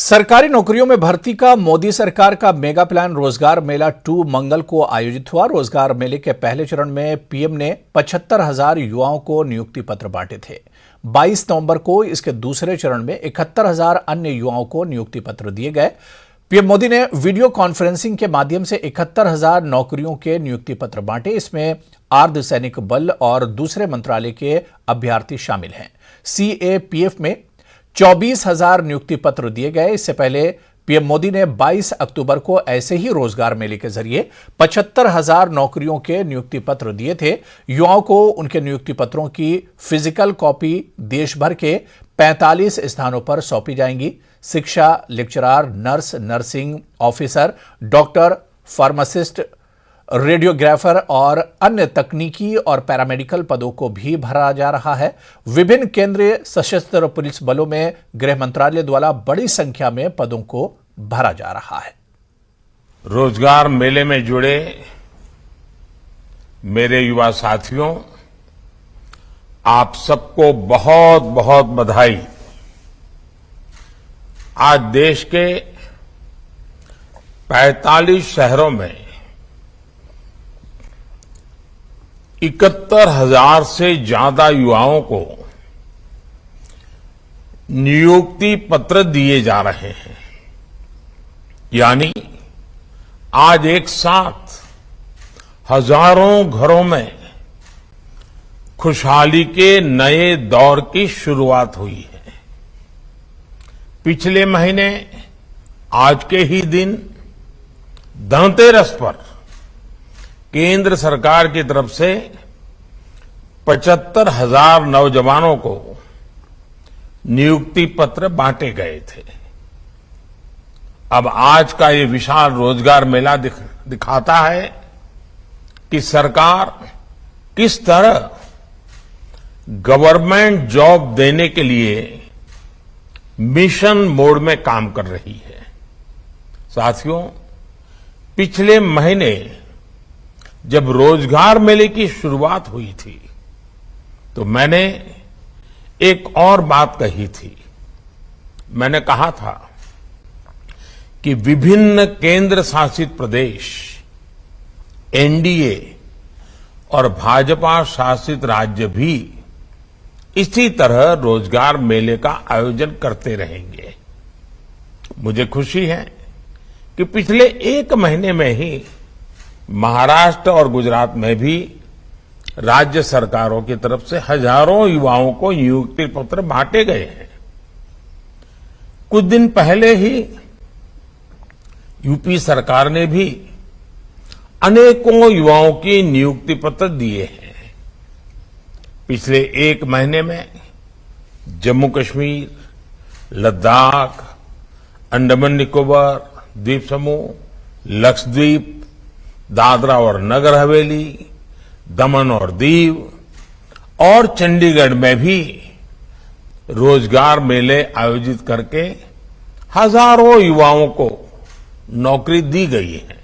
सरकारी नौकरियों में भर्ती का मोदी सरकार का मेगा प्लान रोजगार मेला 2 मंगल को आयोजित हुआ। रोजगार मेले के पहले चरण में पीएम ने 75,000 युवाओं को नियुक्ति पत्र बांटे थे। 22 नवंबर को इसके दूसरे चरण में 71,000 अन्य युवाओं को नियुक्ति पत्र दिए गए। पीएम मोदी ने वीडियो कॉन्फ्रेंसिंग के माध्यम से 71,000 नौकरियों के नियुक्ति पत्र बांटे। इसमें अर्धसैनिक बल और दूसरे मंत्रालय के अभ्यर्थी शामिल हैं। सीएपीएफ में 24,000 नियुक्ति पत्र दिए गए। इससे पहले पीएम मोदी ने 22 अक्टूबर को ऐसे ही रोजगार मेले के जरिए 75,000 नौकरियों के नियुक्ति पत्र दिए थे। युवाओं को उनके नियुक्ति पत्रों की फिजिकल कॉपी देश भर के 45 स्थानों पर सौंपी जाएंगी। शिक्षा, lecturer, nurse, nursing officer, doctor, pharmacist, radiographer और अन्य तकनीकी और पैरामेडिकल पदों को भी भरा जा रहा है। विभिन्न केंद्रीय सशस्त्र पुलिस बलों में गृह मंत्रालय द्वारा बड़ी संख्या में पदों को भरा जा रहा है। रोजगार मेले में जुड़े मेरे युवा साथियों, आप सबको बहुत बहुत बधाई। आज देश के 45 शहरों में 71,000 से ज्यादा युवाओं को नियुक्ति पत्र दिए जा रहे हैं। यानी आज एक साथ हजारों घरों में खुशहाली के नए दौर की शुरुआत हुई है। पिछले महीने आज के ही दिन धनतेरस पर केंद्र सरकार की तरफ से 75,000 नौजवानों को नियुक्ति पत्र बांटे गए थे। अब आज का ये विशाल रोजगार मेला दिखाता है कि सरकार किस तरह गवर्नमेंट जॉब देने के लिए मिशन मोड में काम कर रही है। साथियों, पिछले महीने जब रोजगार मेले की शुरुआत हुई थी तो मैंने एक और बात कही थी। मैंने कहा था कि विभिन्न केंद्र शासित प्रदेश, एनडीए और भाजपा शासित राज्य भी इसी तरह रोजगार मेले का आयोजन करते रहेंगे। मुझे खुशी है कि पिछले एक महीने में ही महाराष्ट्र और गुजरात में भी राज्य सरकारों की तरफ से हजारों युवाओं को नियुक्ति पत्र बांटे गए हैं। कुछ दिन पहले ही यूपी सरकार ने भी अनेकों युवाओं की नियुक्ति पत्र दिए हैं। पिछले एक महीने में जम्मू कश्मीर, लद्दाख, अंडमान निकोबार द्वीप समूह, लक्षद्वीप, दादरा और नगर हवेली, दमन और दीव और चंडीगढ़ में भी रोजगार मेले आयोजित करके हजारों युवाओं को नौकरी दी गई है।